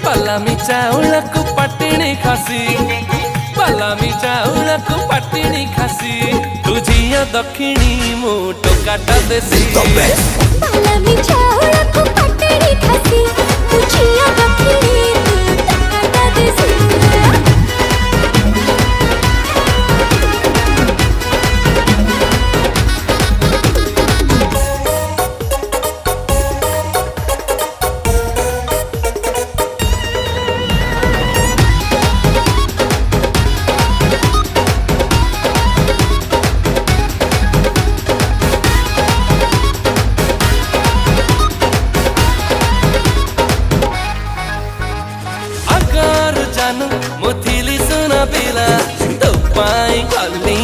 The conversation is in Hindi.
पलामी चाउळକୁ पटिणी खासी पलामी चाउळକୁ पटिणी खासी तुझिया दक्षिणी मु टोकाटा देसी पलामी चाउळକୁ पटिणी खासी तुझिया दक्षिणी मु टोकाटा देसी मुथिली सुना पिला तो पाई गली